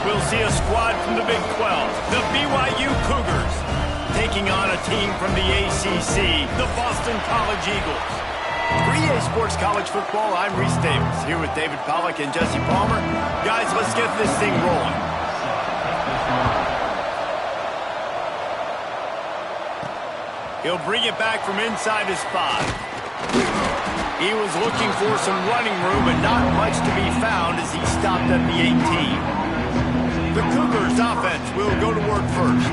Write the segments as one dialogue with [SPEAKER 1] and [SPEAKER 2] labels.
[SPEAKER 1] we'll see a squad from the Big 12, the BYU Cougars, taking on a team from the ACC, the Boston College Eagles. For EA Sports College Football, I'm Reese Davis, here with David Pollack and Jesse Palmer. Guys, let's get this thing rolling. He'll bring it back from inside his 5. He was looking for some running room, but not much to be found as he stopped at the 18. The Cougars offense will go to work first.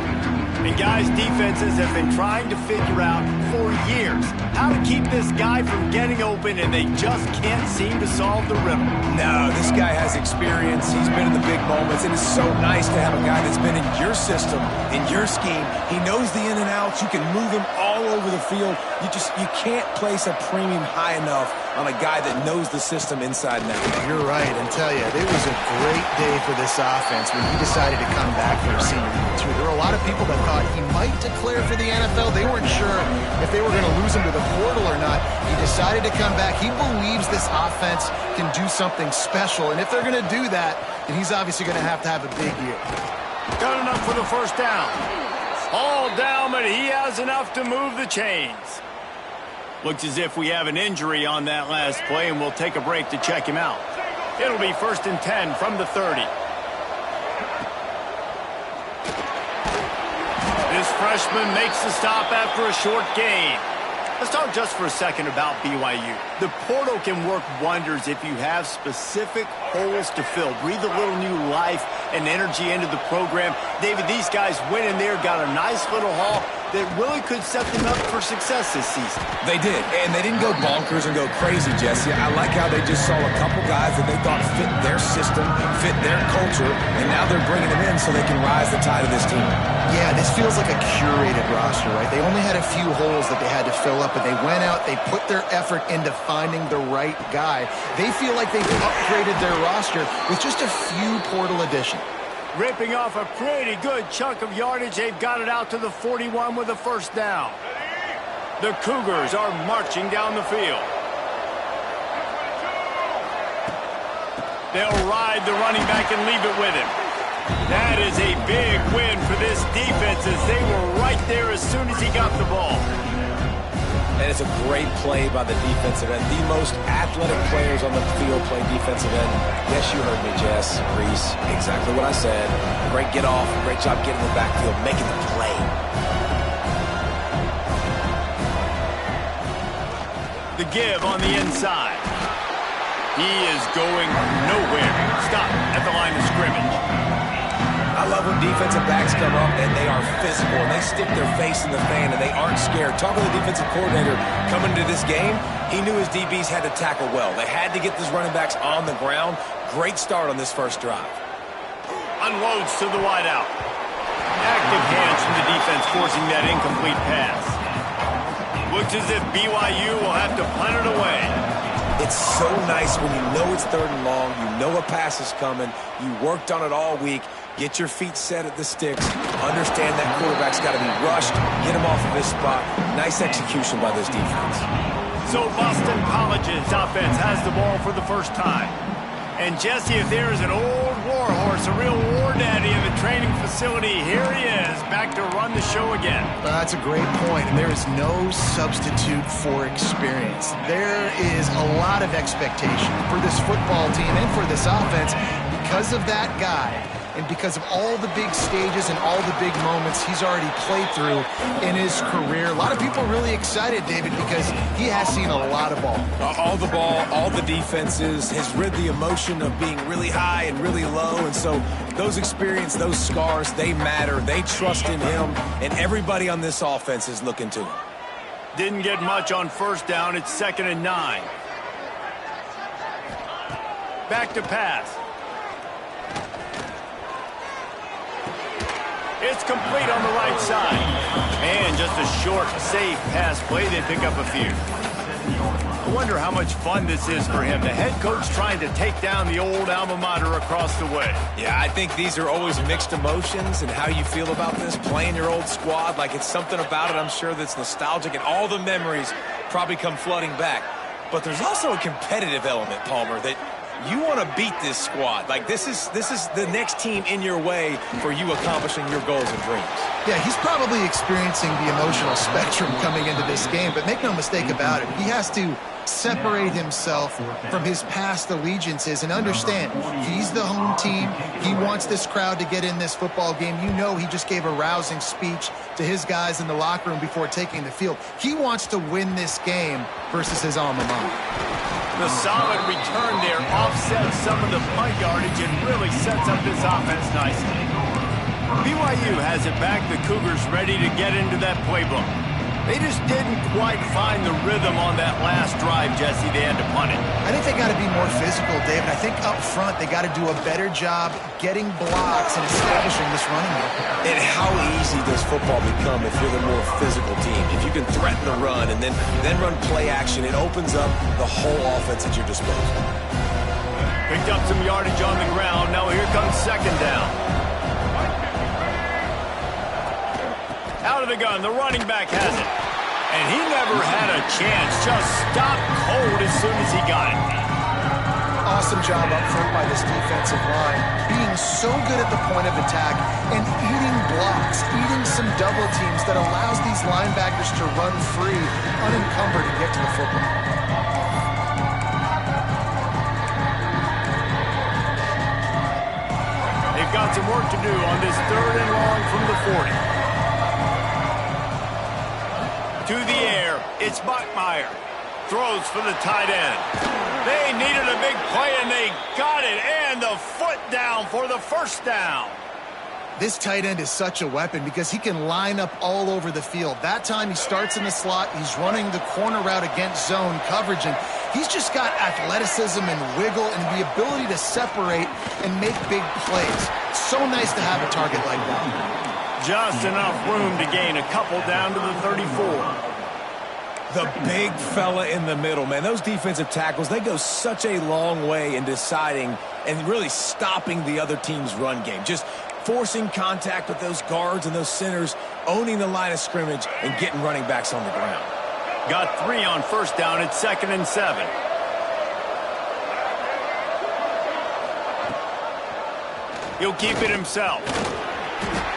[SPEAKER 1] And guys, defenses have been trying to figure out for years how to keep this guy from getting open, and they just can't seem to solve the riddle.
[SPEAKER 2] No, this guy has experience. He's been in the big moments, and it's so nice to have a guy that's been in your system, in your scheme. He knows the in and outs. You can move him all over the field. You can't place a premium high enough on a guy that knows the system inside and out.
[SPEAKER 3] You're right, and tell you, it was a great day for this offense when he decided to come back for a senior year, too. There were a lot of people that thought he might declare for the NFL. They weren't sure if they were going to lose him to the portal or not. He decided to come back. He believes this offense can do something special, and if they're going to do that, then he's obviously going to have a big year.
[SPEAKER 1] Got enough for the first down. All down, but he has enough to move the chains. Looks as if we have an injury on that last play, and we'll take a break to check him out. It'll be 1st and 10 from the 30. This freshman makes the stop after a short gain. Let's talk just for a second about BYU. The portal can work wonders if you have specific holes to fill. Breathe a little new life and energy into the program. David, these guys went in there, got a nice little haul that really could set them up for success this season.
[SPEAKER 2] They did, and they didn't go bonkers and go crazy, Jesse. I like how they just saw a couple guys that they thought fit their system, fit their culture, and now they're bringing them in so they can rise the tide of this team.
[SPEAKER 3] Yeah, this feels like a curated roster, right? They only had a few holes that they had to fill up, but they went out, they put their effort into finding the right guy. They feel like they've upgraded their roster with just a few portal additions.
[SPEAKER 1] Ripping off a pretty good chunk of yardage. They've got it out to the 41 with a first down. The Cougars are marching down the field. They'll ride the running back and leave it with him. That is a big win for this defense as they were right there as soon as he got the ball.
[SPEAKER 2] And it's a great play by the defensive end. The most athletic players on the field play defensive end. Yes, you heard me, Jess, Reese. Exactly what I said. Great get off. Great job getting the backfield, making the play.
[SPEAKER 1] The give on the inside. He is going nowhere. Stop at the line of scrimmage.
[SPEAKER 2] I love when defensive backs come up and they are physical and they stick their face in the fan and they aren't scared. Talking to the defensive coordinator coming into this game, he knew his DBs had to tackle well. They had to get these running backs on the ground. Great start on this first drive.
[SPEAKER 1] Unloads to the wideout. Active hands from the defense forcing that incomplete pass. Looks as if BYU will have to punt it away.
[SPEAKER 2] It's so nice when you know it's 3rd and long, you know a pass is coming, you worked on it all week, get your feet set at the sticks, understand that quarterback's got to be rushed, get him off of his spot. Nice execution by this defense.
[SPEAKER 1] So Boston College's offense has the ball for the first time. And Jesse, if there is an old war horse, a real war daddy in the training facility, here he is, back to run the show again.
[SPEAKER 3] That's a great point, and there is no substitute for experience. There is a lot of expectation for this football team and for this offense because of that guy. And because of all the big stages and all the big moments he's already played through in his career. A lot of people are really excited, David, because he has seen a lot of ball.
[SPEAKER 2] All the ball, all the defenses, has rid the emotion of being really high and really low. And so those experiences, those scars, they matter. They trust in him. And everybody on this offense is looking to him.
[SPEAKER 1] Didn't get much on first down. It's 2nd and 9. Back to pass. It's complete on the right side. And just a short, safe pass play. They pick up a few. I wonder how much fun this is for him. The head coach trying to take down the old alma mater across the way.
[SPEAKER 2] Yeah, I think these are always mixed emotions and how you feel about this, playing your old squad. Like it's something about it, I'm sure, that's nostalgic, and all the memories probably come flooding back. But there's also a competitive element, Palmer, that You want to beat this squad. Like, this is the next team in your way for you accomplishing your goals and dreams.
[SPEAKER 3] Yeah, he's probably experiencing the emotional spectrum coming into this game, but make no mistake about it, he has to separate himself from his past allegiances and understand he's the home team. He wants this crowd to get in this football game. You know he just gave a rousing speech to his guys in the locker room before taking the field. He wants to win this game versus his alma mater.
[SPEAKER 1] The solid return there offsets some of the punt yardage and really sets up this offense nicely. BYU has it back. The Cougars ready to get into that playbook. They just didn't quite find the rhythm on that last drive, Jesse. They had to punt it.
[SPEAKER 3] I think they got to be more physical, David. I think up front they got to do a better job getting blocks and establishing this running game.
[SPEAKER 2] And how easy does football become if you're the more physical team? If you can threaten the run and then run play action, it opens up the whole offense at your disposal.
[SPEAKER 1] Picked up some yardage on the ground. Now here comes second down. Out of the gun, the running back has it. And he never had a chance. Just stopped cold as soon as he got it.
[SPEAKER 3] Awesome job up front by this defensive line. Being so good at the point of attack and eating blocks, eating some double teams that allows these linebackers to run free, unencumbered, and get to the football.
[SPEAKER 1] They've got some work to do on this 3rd and long from the 40. To the air, it's Bachmeier. Throws for the tight end. They needed a big play, and they got it. And the foot down for the first down.
[SPEAKER 3] This tight end is such a weapon because he can line up all over the field. That time he starts in the slot. He's running the corner route against zone coverage, and he's just got athleticism and wiggle and the ability to separate and make big plays. So nice to have a target like that.
[SPEAKER 1] Just enough room to gain a couple down to the 34.
[SPEAKER 2] The big fella in the middle, man. Those defensive tackles, they go such a long way in deciding and really stopping the other team's run game. Just forcing contact with those guards and those centers, owning the line of scrimmage, and getting running backs on the ground.
[SPEAKER 1] Got 3 on first down. It's 2nd and 7. He'll keep it himself.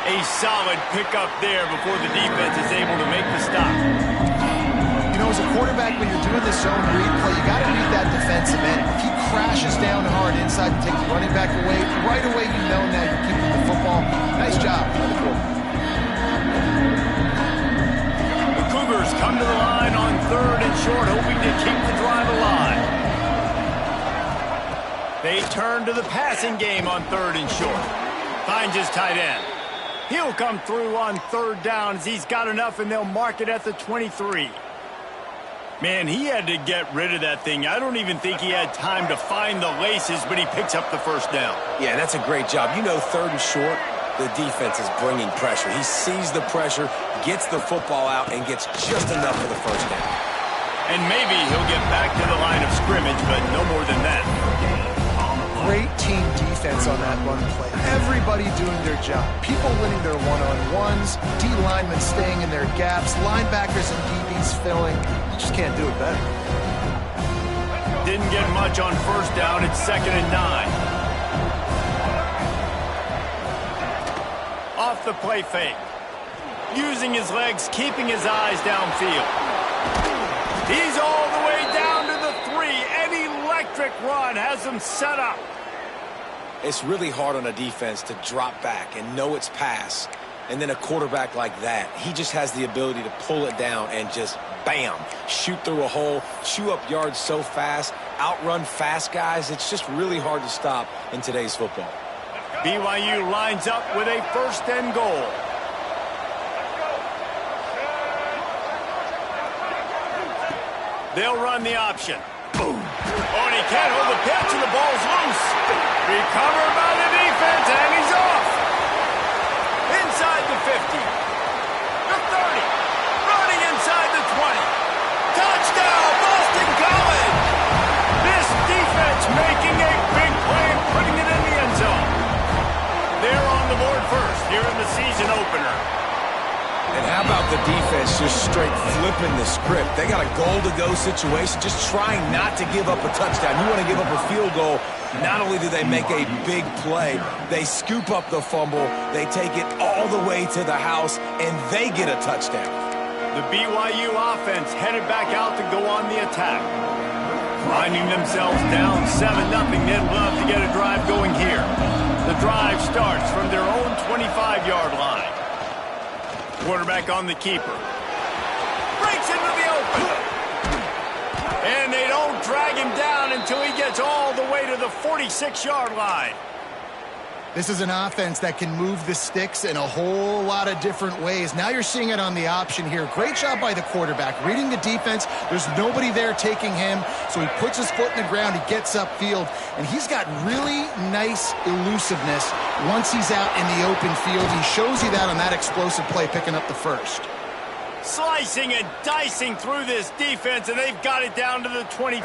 [SPEAKER 1] A solid pickup there before the defense is able to make the stop.
[SPEAKER 3] You know, as a quarterback, when you're doing this zone read play, you got to read that defensive end. If he crashes down hard inside to take the running back away, right away you know now you're keeping the football. Nice job.
[SPEAKER 1] The Cougars come to the line on 3rd and short, hoping to keep the drive alive. They turn to the passing game on 3rd and short. Finds his tight end. He'll come through on 3rd down as he's got enough, and they'll mark it at the 23. Man, he had to get rid of that thing. I don't even think he had time to find the laces, but he picks up the first down.
[SPEAKER 2] Yeah, that's a great job. You know, 3rd and short, the defense is bringing pressure. He sees the pressure, gets the football out, and gets just enough for the first down.
[SPEAKER 1] And maybe he'll get back to the line of scrimmage, but no more than that.
[SPEAKER 3] Great team defense on that run play. Everybody doing their job. People winning their one-on-ones, D-linemen staying in their gaps, linebackers and DBs filling. You just can't do it better.
[SPEAKER 1] Didn't get much on first down. It's 2nd and 9. Off the play fake. Using his legs, keeping his eyes downfield. He's all the way down to the 3. An electric run has him set up.
[SPEAKER 2] It's really hard on a defense to drop back and know it's pass. And then a quarterback like that, he just has the ability to pull it down and just, bam, shoot through a hole, chew up yards so fast, outrun fast guys. It's just really hard to stop in today's football.
[SPEAKER 1] BYU lines up with a 1st and goal. They'll run the option. Boom. Oh, and he can't hold the pitch, and the ball's loose. Recovered by the defense, and he's off. Inside the 50. The 30. Running inside the 20. Touchdown, Boston College. This defense making a big play and putting it in the end zone. They're on the board first here in the season opener.
[SPEAKER 2] And how about the defense just straight flipping the script? They got a goal-to-go situation, just trying not to give up a touchdown. You want to give up a field goal, not only do they make a big play, they scoop up the fumble, they take it all the way to the house, and they get a touchdown.
[SPEAKER 1] The BYU offense headed back out to go on the attack. Finding themselves down 7-0, they'd love to get a drive going here. The drive starts from their own 25-yard line. Quarterback on the keeper. Breaks into the open. And they don't drag him down until he gets all the way to the 46-yard line.
[SPEAKER 3] This is an offense that can move the sticks in a whole lot of different ways. Now you're seeing it on the option here. Great job by the quarterback. Reading the defense, there's nobody there taking him, so he puts his foot in the ground, he gets upfield, and he's got really nice elusiveness once he's out in the open field. He shows you that on that explosive play, picking up the first.
[SPEAKER 1] Slicing and dicing through this defense, and they've got it down to the 23.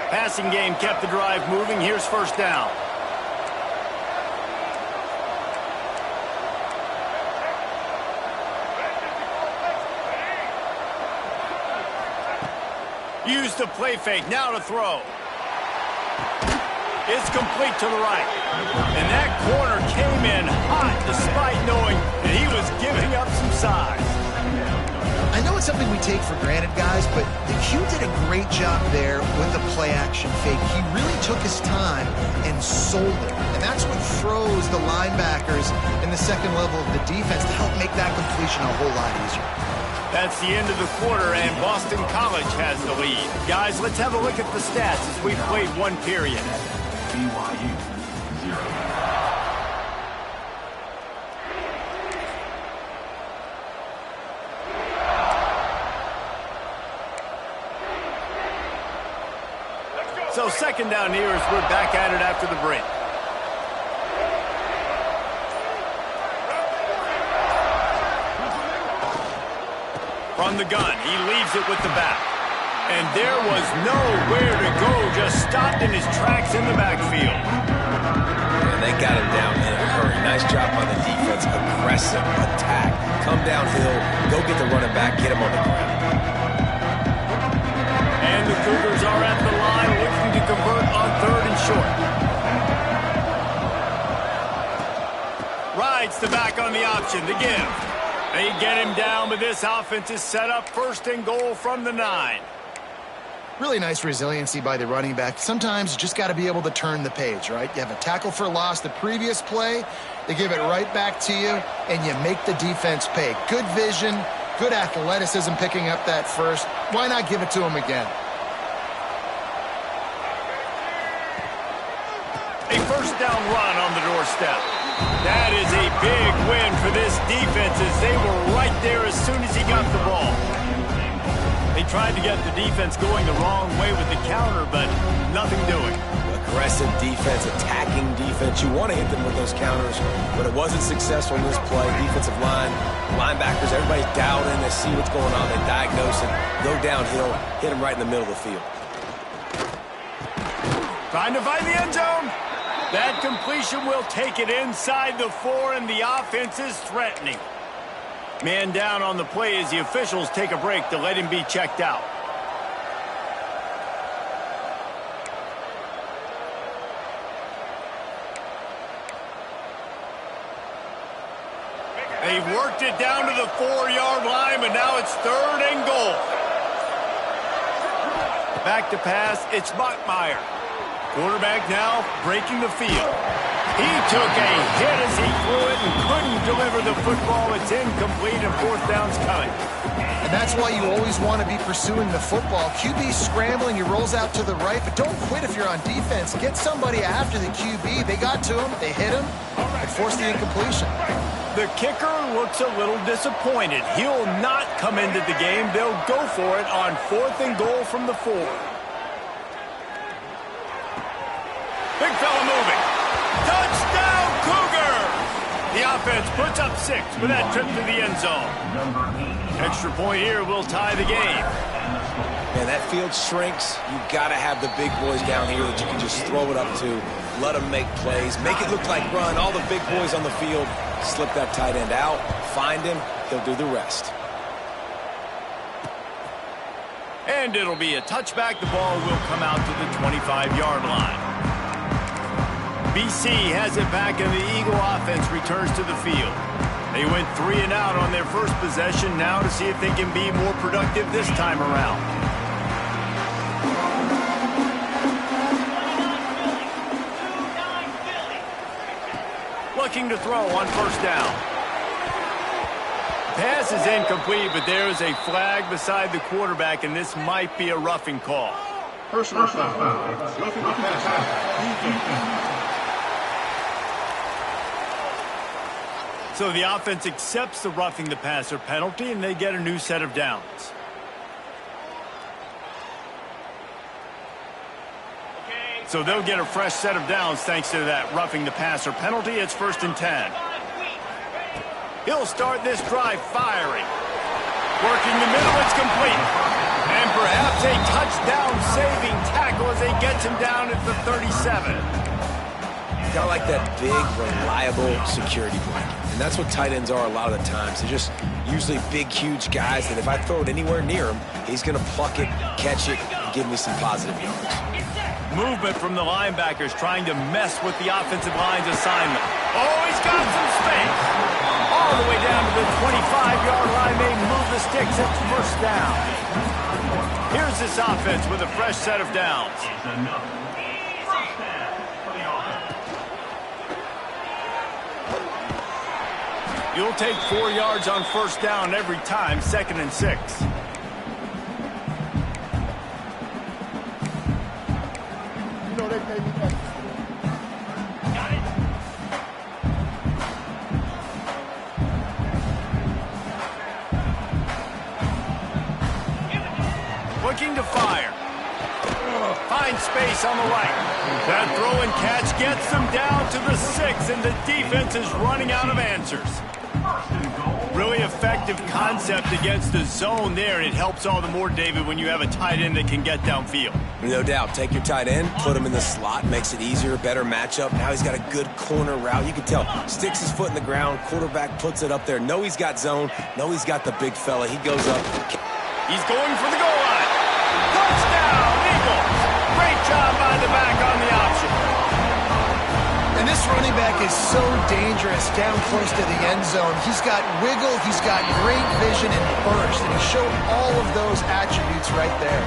[SPEAKER 1] Passing game kept the drive moving. Here's first down. Use the play fake, now to throw. It's complete to the right. And that corner came in hot despite knowing that he was giving up some size.
[SPEAKER 3] I know it's something we take for granted, guys, but the Q did a great job there with the play-action fake. He really took his time and sold it. And that's what throws the linebackers in the second level of the defense to help make that completion a whole lot easier.
[SPEAKER 1] That's the end of the quarter, and Boston College has the lead. Guys, let's have a look at the stats as we've played one period.
[SPEAKER 4] BYU 0.
[SPEAKER 1] So second down here as we're back at it after the break. From the gun, he leaves it with the back. And there was nowhere to go, just stopped in his tracks in the backfield.
[SPEAKER 2] And they got him down in a hurry. Nice job on the defense. Aggressive attack. Come downhill, go get the running back, get him on the ground.
[SPEAKER 1] And the Cougars are at the line looking to convert on third and short. Rides the back on the option to give. They get him down, but this offense is set up first and goal from the 9.
[SPEAKER 3] Really nice resiliency by the running back. Sometimes you just got to be able to turn the page, right? You have a tackle for loss the previous play, they give it right back to you, and you make the defense pay. Good vision, good athleticism picking up that first. Why not give it to him again?
[SPEAKER 1] A first down run on the doorstep. That is a big win for this defense as they were right there as soon as he got the ball. They tried to get the defense going the wrong way with the counter, but nothing doing.
[SPEAKER 2] Aggressive defense, attacking defense. You want to hit them with those counters, but it wasn't successful in this play. Defensive line, linebackers, everybody's dialed in. They see what's going on. They diagnose it, go downhill, hit them right in the middle of the field.
[SPEAKER 1] Trying to find the end zone. That completion will take it inside the 4, and the offense is threatening. Man down on the play as the officials take a break to let him be checked out. They've worked it down to the 4-yard line, but now it's third and goal. Back to pass, it's Bachmeier. Quarterback now breaking the field. He took a hit as he threw it and couldn't deliver the football. It's incomplete and fourth down's coming.
[SPEAKER 3] And that's why you always want to be pursuing the football. QB scrambling, he rolls out to the right, but don't quit if you're on defense. Get somebody after the QB. They got to him, they hit him, and forced the incompletion.
[SPEAKER 1] The kicker looks a little disappointed. He'll not come into the game. They'll go for it on fourth and goal from the 4. Big fella moving. Touchdown, Cougar! The offense puts up 6 with that trip to the end zone. Extra point here will tie the game.
[SPEAKER 2] Man, that field shrinks. You've got to have the big boys down here that you can just throw it up to. let them make plays, make it look like run, all the big boys on the field. Slip that tight end out, find him, he'll do the rest.
[SPEAKER 1] And it'll be a touchback. The ball will come out to the 25-yard line. BC has it back, and the Eagle offense returns to the field. They went 3 and out on their first possession, now to see if they can be more productive this time around. Looking to throw on first down. Pass is incomplete, but there is a flag beside the quarterback, and this might be a roughing call.
[SPEAKER 4] Personal foul. Roughing the passer.
[SPEAKER 1] So the offense accepts the roughing the passer penalty, and they get a new set of downs. So they'll get a fresh set of downs thanks to that roughing the passer penalty. It's 1st and 10. He'll start this drive firing. Working the middle, it's complete. And perhaps a touchdown-saving tackle as they get him down at the 37.
[SPEAKER 2] Got like that big, reliable security blanket. And that's what tight ends are a lot of the times. They're just usually big, huge guys that if I throw it anywhere near him, he's going to pluck it, catch it, and give me some positive yards.
[SPEAKER 1] Movement from the linebackers trying to mess with the offensive line's assignment. Oh, he's got some space. All the way down to the 25-yard line. They move the sticks. It's 1st down. Here's this offense with a fresh set of downs. You'll take 4 yards on first down every time, 2nd and 6. Looking to fire. Finds space on the right. That throw and catch gets them down to the 6, and the defense is running out of answers. Really effective concept against the zone there. It helps all the more, David, when you have a tight end that can get downfield.
[SPEAKER 2] No doubt. Take your tight end, put him in the slot, makes it easier, better matchup. Now he's got a good corner route. You can tell. Sticks his foot in the ground. Quarterback puts it up there. Know he's got zone. Know he's got the big fella. He goes up.
[SPEAKER 1] He's going for the goal line. Touchdown, Eagles. Great job by the back on the option.
[SPEAKER 3] And this running back is so dangerous down close to the end zone. He's got wiggle, he's got great vision and burst, and he showed all of those attributes right there.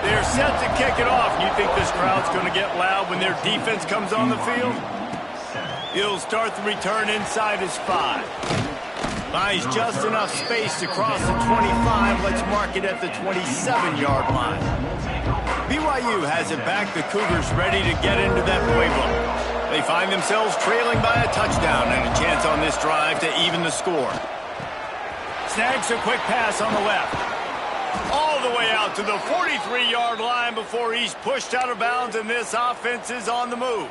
[SPEAKER 1] They're set to kick it off. You think this crowd's going to get loud when their defense comes on the field? He'll start the return inside his 5. Finds just enough space to cross the 25. Let's mark it at the 27-yard line. BYU has it back. The Cougars ready to get into that playbook. They find themselves trailing by a touchdown and a chance on this drive to even the score. Snags a quick pass on the left. All the way out to the 43-yard line before he's pushed out of bounds, and this offense is on the move.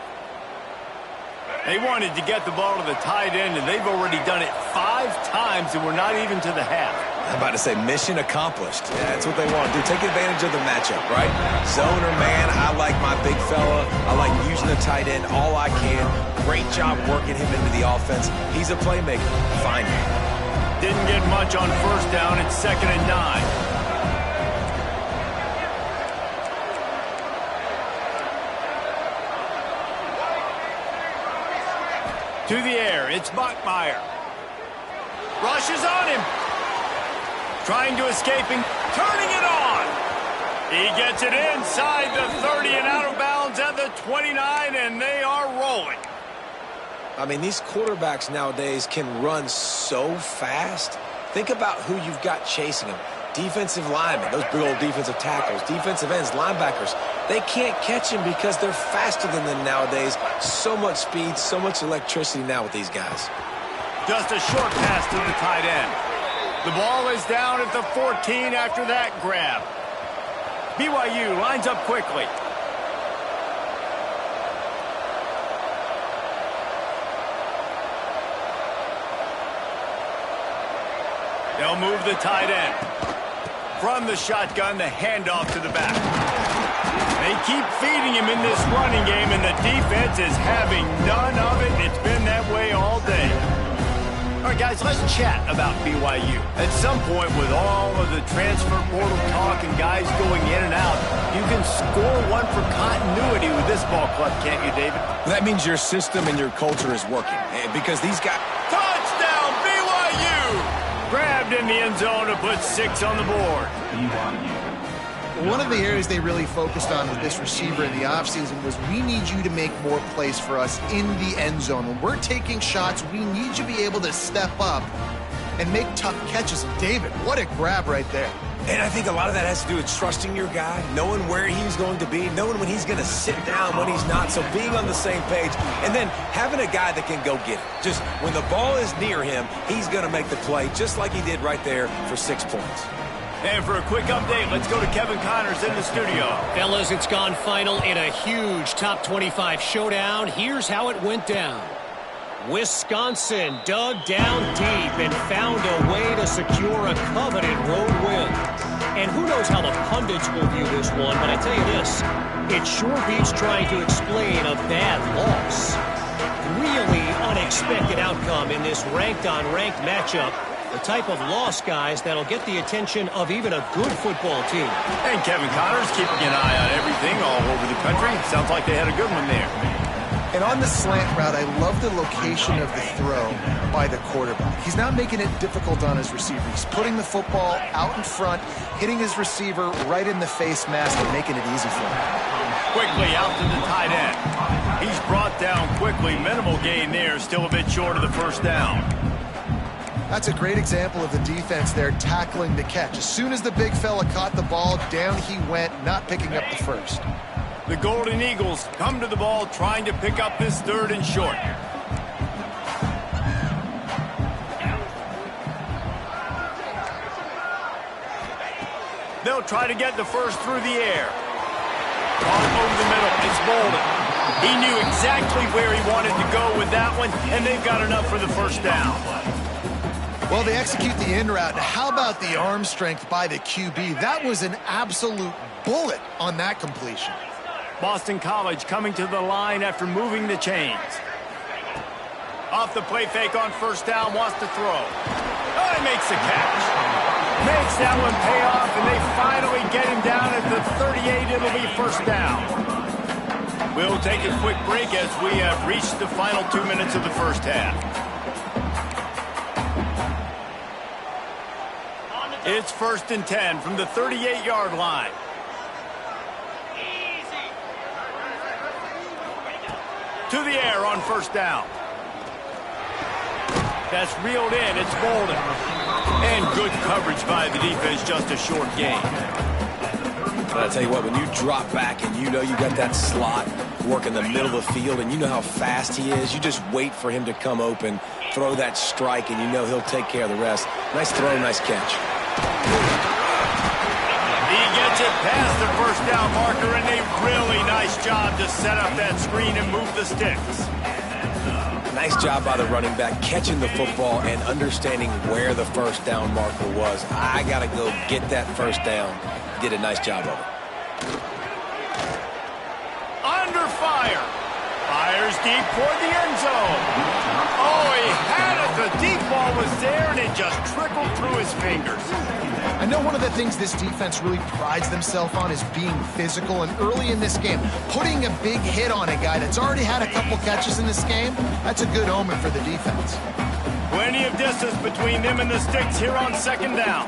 [SPEAKER 1] They wanted to get the ball to the tight end, and they've already done it 5 times, and we're not even to the half.
[SPEAKER 2] I'm about to say mission accomplished. Yeah, that's what they want to do. Take advantage of the matchup, right? Zone or man, I like my big fella. I like using the tight end all I can. Great job working him into the offense. He's a playmaker. Find him.
[SPEAKER 1] Didn't get much on first down. It's 2nd and 9. To the air, it's Bachmeier. Rushes on him. Trying to escape and turning it on. He gets it inside the 30 and out of bounds at the 29, and they are rolling.
[SPEAKER 2] I mean, these quarterbacks nowadays can run so fast. Think about who you've got chasing them. Defensive linemen, those big old defensive tackles, defensive ends, linebackers. They can't catch him because they're faster than them nowadays. So much speed, so much electricity now with these guys.
[SPEAKER 1] Just a short pass to the tight end. The ball is down at the 14 after that grab. BYU lines up quickly. They'll move the tight end. From the shotgun, the handoff to the back. They keep feeding him in this running game, and the defense is having none of it. It's been that way all day. All right, guys, let's chat about BYU. At some point, with all of the transfer portal talk and guys going in and out, you can score one for continuity with this ball club, can't you, David?
[SPEAKER 2] That means your system and your culture is working. Because these guys...
[SPEAKER 1] Touchdown, BYU! Grabbed in the end zone to put 6 on the board.
[SPEAKER 3] One of the areas they really focused on with this receiver in the offseason was we need you to make more plays for us in the end zone. When we're taking shots, we need you to be able to step up and make tough catches. And David, what a grab right there.
[SPEAKER 2] And I think a lot of that has to do with trusting your guy, knowing where he's going to be, knowing when he's going to sit down, when he's not, so being on the same page, and then having a guy that can go get it. Just when the ball is near him, he's going to make the play, just like he did right there for 6 points.
[SPEAKER 1] And for a quick update, let's go to Kevin Connors in the studio.
[SPEAKER 5] Fellas, it's gone final in a huge top 25 showdown. Here's how it went down. Wisconsin dug down deep and found a way to secure a coveted road win. And who knows how the pundits will view this one, but I tell you this, it sure beats trying to explain a bad loss. Really unexpected outcome in this ranked-on-ranked matchup. The type of loss, guys, that'll get the attention of even a good football team.
[SPEAKER 1] And Kevin Connors keeping an eye on everything all over the country. Sounds like they had a good one there.
[SPEAKER 3] And on the slant route, I love the location of the throw by the quarterback. He's not making it difficult on his receiver. He's putting the football out in front, hitting his receiver right in the face mask and making it easy for him.
[SPEAKER 1] Quickly out to the tight end. He's brought down quickly. Minimal gain there. Still a bit short of the first down.
[SPEAKER 3] That's a great example of the defense there tackling the catch. As soon as the big fella caught the ball, down he went, not picking up the first.
[SPEAKER 1] The Golden Eagles come to the ball trying to pick up this 3rd and short. They'll try to get the first through the air. Caught over the middle. It's Bolden. He knew exactly where he wanted to go with that one, and they've got enough for the first down.
[SPEAKER 3] Well, they execute the in route. How about the arm strength by the QB? That was an absolute bullet on that completion.
[SPEAKER 1] Boston College coming to the line after moving the chains. Off the play fake on first down, wants to throw. Oh, he makes the catch. Makes that one pay off, and they finally get him down at the 38. It'll be first down. We'll take a quick break as we have reached the final 2 minutes of the first half. It's 1st and 10 from the 38-yard line. To the air on first down. That's reeled in. It's Bolden. And good coverage by the defense, just a short gain.
[SPEAKER 2] But I tell you what, when you drop back and you know you got that slot work in the middle of the field and you know how fast he is, you just wait for him to come open, throw that strike, and you know he'll take care of the rest. Nice throw, nice catch.
[SPEAKER 1] He gets it past the first down marker, and a really nice job to set up that screen and move the sticks.
[SPEAKER 2] Nice job by the running back, catching the football and understanding where the first down marker was. I got to go get that first down. Did a nice job of it.
[SPEAKER 1] Under fire. Fires deep toward the end zone. Oh, he had it. The deep ball was there, and it just trickled through his fingers.
[SPEAKER 3] I know one of the things this defense really prides themselves on is being physical, and early in this game, putting a big hit on a guy that's already had a couple catches in this game, that's a good omen for the defense.
[SPEAKER 1] Plenty of distance between them and the sticks here on second down.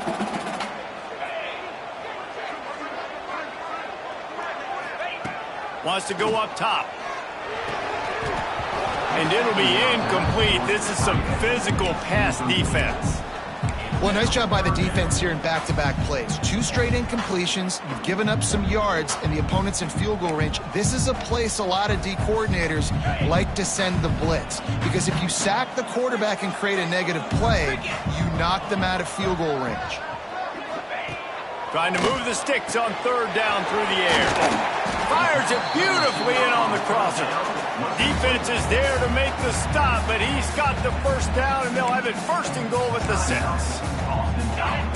[SPEAKER 1] Wants to go up top. And it'll be incomplete. This is some physical pass defense.
[SPEAKER 3] Well, nice job by the defense here in back-to-back plays. 2 straight incompletions. You've given up some yards, and the opponent's in field goal range. This is a place a lot of D coordinators like to send the blitz, because if you sack the quarterback and create a negative play, you knock them out of field goal range.
[SPEAKER 1] Trying to move the sticks on third down through the air. Fires it beautifully in on the crosser. Defense is there to make the stop, but he's got the first down, and they'll have it 1st and goal at the 6.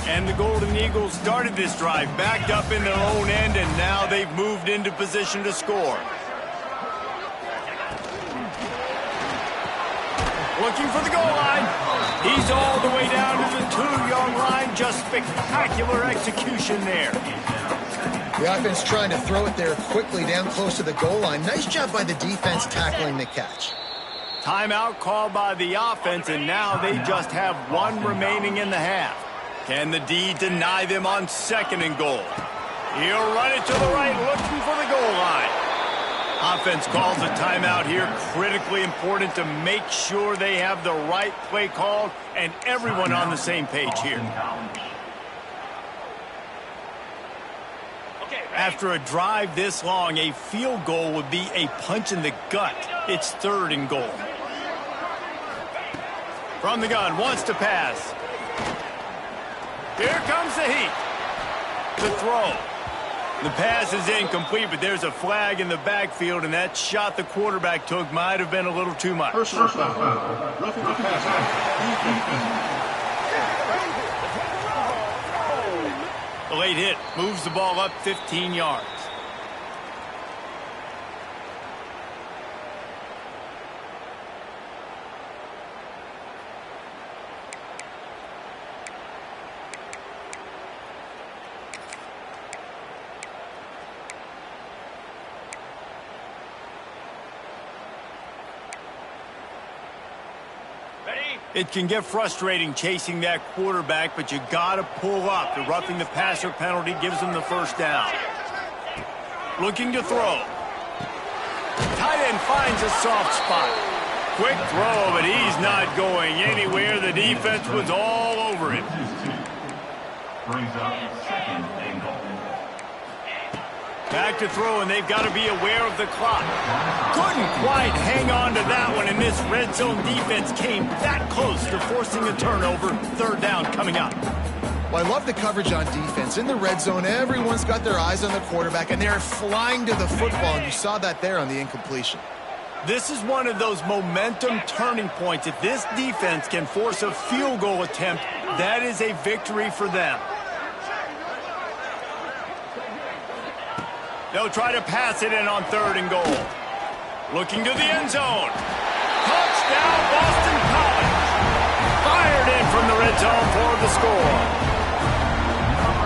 [SPEAKER 1] And the Golden Eagles started this drive backed up in their own end, and now they've moved into position to score. Looking for the goal line. He's all the way down to the 2-yard line. Just spectacular execution there.
[SPEAKER 3] The offense trying to throw it there quickly down close to the goal line. Nice job by the defense tackling the catch.
[SPEAKER 1] Timeout called by the offense, and now they just have 1 remaining in the half. Can the D deny them on 2nd and goal? He'll run it to the right, looking for the goal line. Offense calls a timeout here. Critically important to make sure they have the right play called and everyone on the same page here. After a drive this long, a field goal would be a punch in the gut. It's 3rd and goal. From the gun, wants to pass. Here comes the heat. The throw. The pass is incomplete, but there's a flag in the backfield, and that shot the quarterback took might have been a little too much.
[SPEAKER 4] Personal foul. Roughing the passer.
[SPEAKER 1] The late hit moves the ball up 15 yards. It can get frustrating chasing that quarterback, but you got to pull up. The roughing the passer penalty gives them the 1st down. Looking to throw. Tight end finds a soft spot. Quick throw, but he's not going anywhere. The defense was all over him.
[SPEAKER 6] Brings up 2nd and goal.
[SPEAKER 1] Back to throw, and they've got to be aware of the clock. Couldn't quite hang on to that one, and this red zone defense came that close to forcing a turnover. 3rd down coming up.
[SPEAKER 3] Well, I love the coverage on defense. In the red zone, everyone's got their eyes on the quarterback, and they're flying to the football, and you saw that there on the incompletion.
[SPEAKER 1] This is one of those momentum turning points. If this defense can force a field goal attempt, that is a victory for them. They'll try to pass it in on 3rd and goal. Looking to the end zone. Touchdown, Boston College. Fired in from the red zone for the score.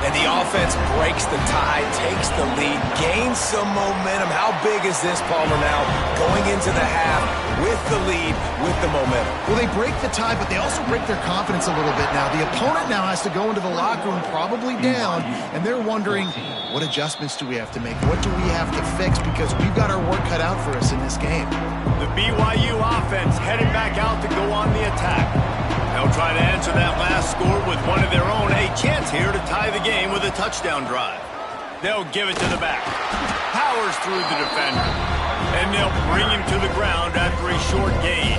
[SPEAKER 2] And the offense breaks the tie, takes the lead, gains some momentum. How big is this, Palmer, now going into the half with the lead, with the momentum?
[SPEAKER 3] Well, they break the tie, but they also break their confidence a little bit now. The opponent now has to go into the locker room probably down, and they're wondering, what adjustments do we have to make? What do we have to fix? Because we've got our work cut out for us in this game.
[SPEAKER 1] The BYU offense headed back out to go on the attack. They'll try to answer that last score with one of their own. A chance here to tie the game with a touchdown drive. They'll give it to the back. Powers through the defender. And they'll bring him to the ground after a short gain.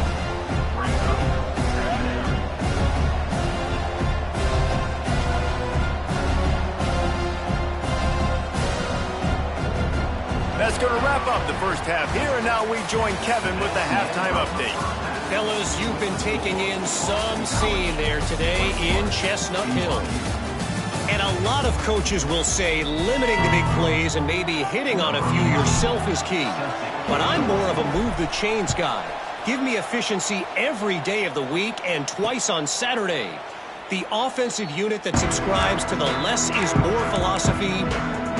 [SPEAKER 1] That's going to wrap up the first half here, and now we join Kevin with the halftime update.
[SPEAKER 5] Fellas, you've been taking in some scene there today in Chestnut Hill. And a lot of coaches will say limiting the big plays and maybe hitting on a few yourself is key. But I'm more of a move the chains guy. Give me efficiency every day of the week and twice on Saturday. The offensive unit that subscribes to the less is more philosophy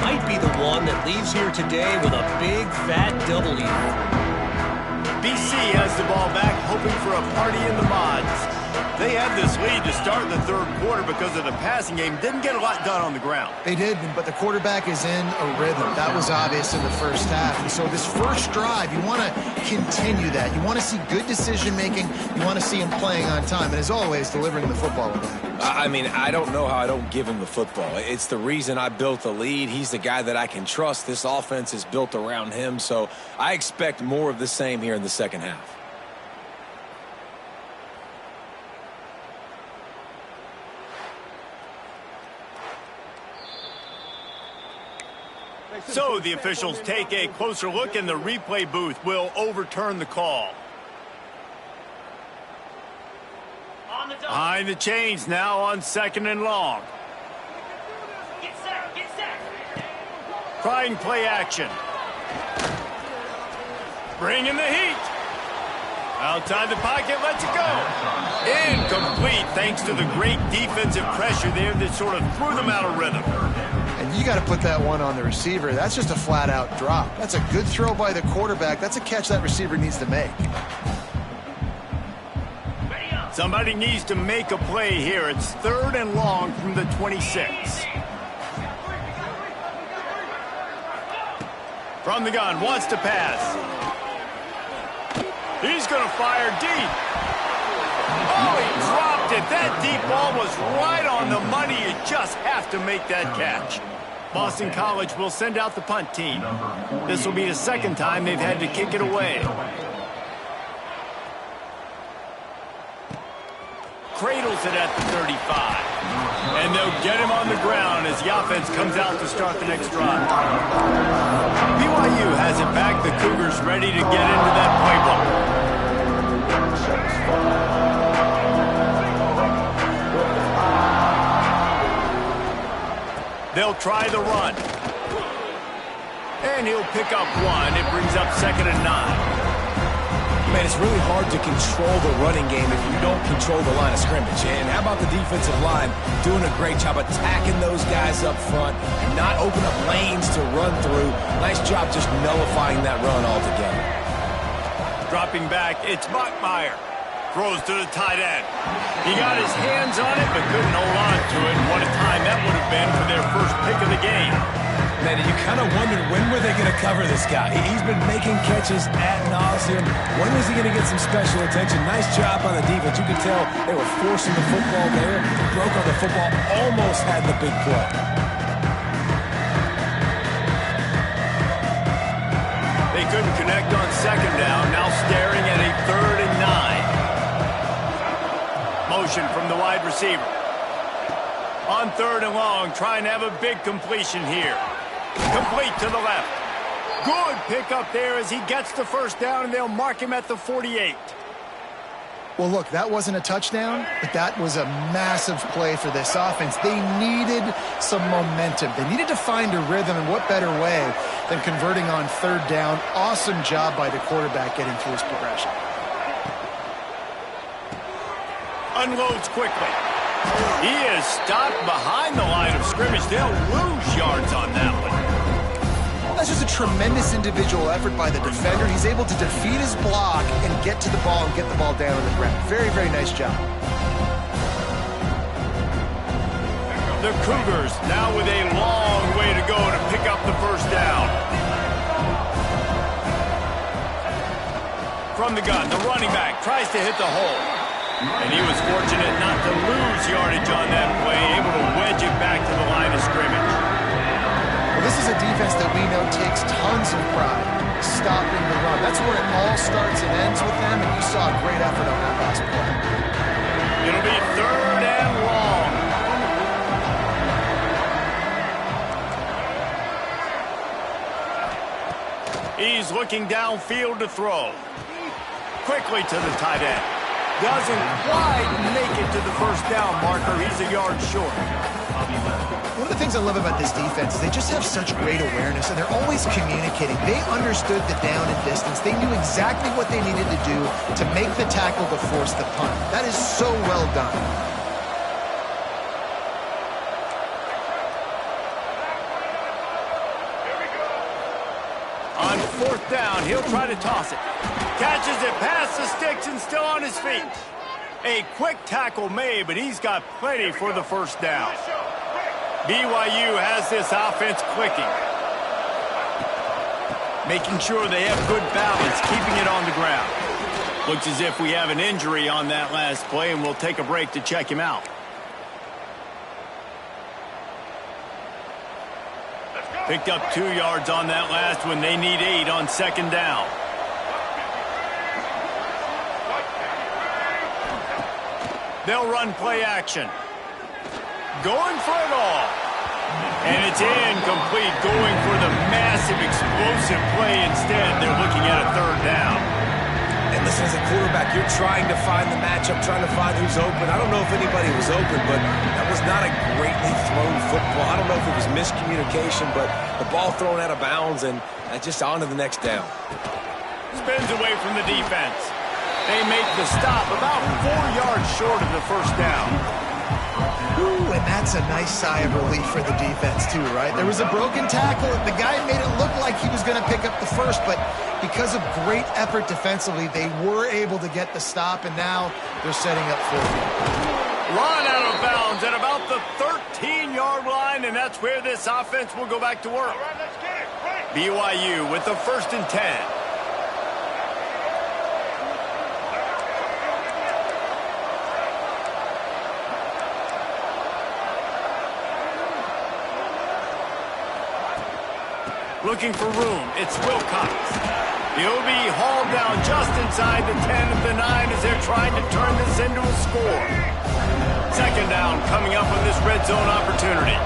[SPEAKER 5] might be the one that leaves here today with a big fat W.
[SPEAKER 1] BC has the ball back, hoping for a party in the mods. They had this lead to start the 3rd quarter because of the passing game. Didn't get a lot done on the ground.
[SPEAKER 3] They did, but the quarterback is in a rhythm. That was obvious in the first half. And so this first drive, you want to continue that. You want to see good decision-making. You want to see him playing on time. And as always, delivering the football.
[SPEAKER 2] I mean, I don't know how I don't give him the football. It's the reason I built the lead. He's the guy that I can trust. This offense is built around him. So I expect more of the same here in the second half.
[SPEAKER 1] So the officials take a closer look, and the replay booth will overturn the call. Behind the chains now on 2nd and long. Trying play action. Bringing the heat. Outside the pocket, lets it go. Incomplete thanks to the great defensive pressure there that sort of threw them out of rhythm.
[SPEAKER 3] And you got to put that one on the receiver. That's just a flat-out drop. That's a good throw by the quarterback. That's a catch that receiver needs to make.
[SPEAKER 1] Somebody needs to make a play here. It's 3rd and long from the 26. From the gun, wants to pass. He's going to fire deep. Oh, he dropped it. That deep ball was right on the money. You just have to make that catch. Boston College will send out the punt team. This will be the 2nd time they've had to kick it away. Cradles it at the 35. And they'll get him on the ground as the offense comes out to start the next drive. BYU has it back. The Cougars ready to get into that playbook. They'll try the run. And he'll pick up 1. It brings up 2nd and 9.
[SPEAKER 2] Man, it's really hard to control the running game if you don't control the line of scrimmage. And how about the defensive line doing a great job attacking those guys up front and not open up lanes to run through. Nice job just nullifying that run altogether.
[SPEAKER 1] Dropping back, it's Bachmeier. Throws to the tight end. He got his hands on it, but couldn't hold on to it. What a time that would have been for their first pick of the game.
[SPEAKER 2] Man, you kind of wondered when were they going to cover this guy. He's been making catches ad nauseum. When was he going to get some special attention? Nice job on the defense. You could tell they were forcing the football there. Broke on the football, almost had the big play.
[SPEAKER 1] They couldn't connect on 2nd down. Now staring at a 3rd and 9. Motion from the wide receiver. On 3rd and long, trying to have a big completion here. Complete to the left. Good pickup there as he gets the 1st down, and they'll mark him at the 48.
[SPEAKER 3] Well, look, that wasn't a touchdown, but that was a massive play for this offense. They needed some momentum. They needed to find a rhythm, and what better way than converting on 3rd down. Awesome job by the quarterback getting through his progression.
[SPEAKER 1] Unloads quickly. He is stopped behind the line of scrimmage. They'll lose yards on that one.
[SPEAKER 3] That's just a tremendous individual effort by the defender. He's able to defeat his block and get to the ball and get the ball down on the ground. Very, very nice job.
[SPEAKER 1] The Cougars now with a long way to go to pick up the 1st down. From the gun, the running back tries to hit the hole. And he was fortunate not to lose yardage on that play, able to wedge it back to the line of scrimmage.
[SPEAKER 3] Well, this is a defense that we know takes tons of pride stopping the run. That's where it all starts and ends with them, and you saw a great effort on that last play.
[SPEAKER 1] It'll be 3rd and long. He's looking downfield to throw. Quickly to the tight end. Doesn't quite make it to the 1st down marker. He's a yard short.
[SPEAKER 3] One of the things I love about this defense is they just have such great awareness, and they're always communicating. They understood the down and distance. They knew exactly what they needed to do to make the tackle to force the punt. That is so well done.
[SPEAKER 1] On 4th down, he'll try to toss it. Catches it past the sticks and still on his feet. A quick tackle made, but he's got plenty for the 1st down. BYU has this offense clicking. Making sure they have good balance, keeping it on the ground. Looks as if we have an injury on that last play, and we'll take a break to check him out. Picked up 2 yards on that last one. They need 8 on 2nd down. They'll run play action. Going for it all. And it's incomplete, going for the massive explosive play instead. They're looking at a third down.
[SPEAKER 2] And listen, as a quarterback, you're trying to find the matchup, trying to find who's open. I don't know if anybody was open, but that was not a greatly thrown football. I don't know if it was miscommunication, but the ball thrown out of bounds and just on to the next down.
[SPEAKER 1] Spins away from the defense. They make the stop about 4 yards short of the first down.
[SPEAKER 3] Ooh, and that's a nice sigh of relief for the defense too, right? There was a broken tackle. The guy made it look like he was going to pick up the first, but because of great effort defensively, they were able to get the stop, and now they're setting up for it.
[SPEAKER 1] Run out of bounds at about the 13-yard line, and that's where this offense will go back to work. BYU with the 1st and 10. Looking for room. It's Wilcox. He'll be hauled down just inside the 10 of the 9 as they're trying to turn this into a score. 2nd down coming up on this red zone opportunity.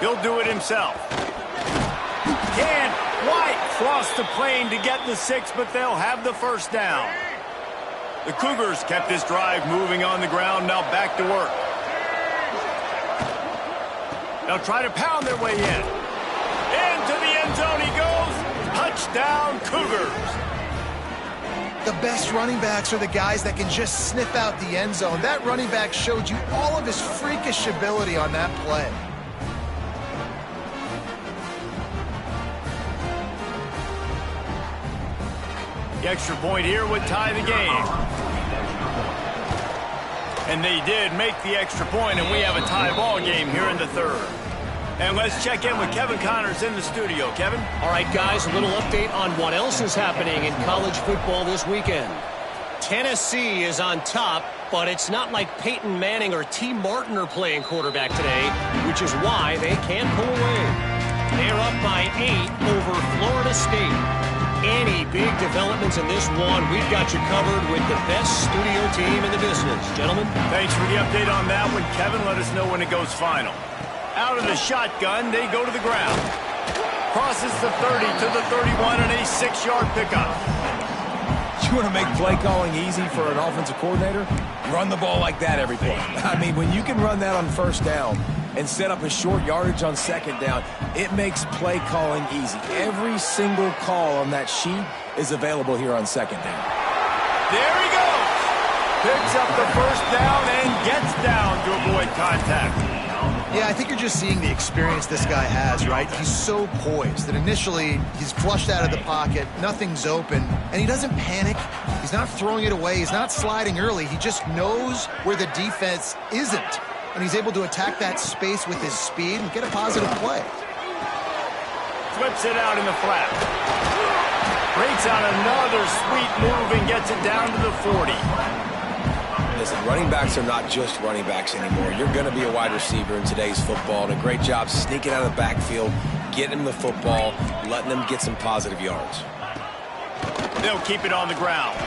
[SPEAKER 1] He'll do it himself. Can't quite cross the plane to get the 6, but they'll have the 1st down. The Cougars kept this drive moving on the ground, now back to work. They'll try to pound their way in. Into the end zone he goes. Touchdown, Cougars.
[SPEAKER 3] The best running backs are the guys that can just sniff out the end zone. That running back showed you all of his freakish ability on that play.
[SPEAKER 1] The extra point here would tie the game. And they did make the extra point, and we have a tie ball game here in the 3rd. And let's check in with Kevin Connors in the studio. Kevin?
[SPEAKER 5] All right, guys, a little update on what else is happening in college football this weekend. Tennessee is on top, but it's not like Peyton Manning or T. Martin are playing quarterback today, which is why they can't pull away. They're up by 8 over Florida State. Any big developments in this one, we've got you covered with the best studio team in the business. Gentlemen?
[SPEAKER 1] Thanks for the update on that one, Kevin. Let us know when it goes final. Out of the shotgun, they go to the ground. Crosses the 30 to the 31 and a 6-yard pickup.
[SPEAKER 2] You want to make play calling easy for an offensive coordinator? Run the ball like that every play. I mean, when you can run that on 1st down and set up a short yardage on 2nd down, it makes play calling easy. Every single call on that sheet is available here on 2nd down.
[SPEAKER 1] There he goes. Picks up the 1st down and gets down to avoid contact.
[SPEAKER 3] Yeah, I think you're just seeing the experience this guy has, right? He's so poised that initially he's flushed out of the pocket, nothing's open, and he doesn't panic. He's not throwing it away. He's not sliding early. He just knows where the defense isn't, and he's able to attack that space with his speed and get a positive play.
[SPEAKER 1] Flips it out in the flat. Breaks out another sweet move and gets it down to the 40.
[SPEAKER 2] Listen, running backs are not just running backs anymore. You're going to be a wide receiver in today's football, and a great job sneaking out of the backfield, getting them the football, letting them get some positive yards.
[SPEAKER 1] They'll keep it on the ground.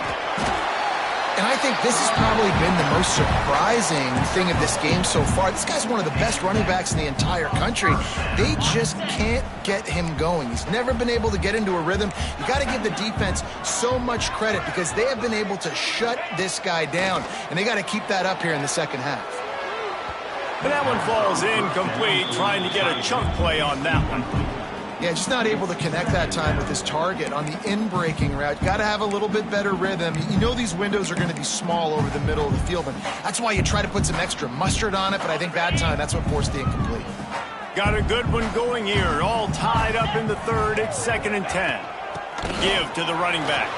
[SPEAKER 3] And I think this has probably been the most surprising thing of this game so far. This guy's one of the best running backs in the entire country. They just can't get him going. He's never been able to get into a rhythm. You got to give the defense so much credit because they have been able to shut this guy down, and they got to keep that up here in the 2nd half.
[SPEAKER 1] And that one falls incomplete, trying to get a chunk play on that one.
[SPEAKER 3] Yeah, just not able to connect that time with his target on the in-breaking route. Got to have a little bit better rhythm. You know these windows are going to be small over the middle of the field, and that's why you try to put some extra mustard on it, but I think that time that's what forced the incomplete.
[SPEAKER 1] Got a good one going here, all tied up in the 3rd. It's 2nd and 10. Give to the running back.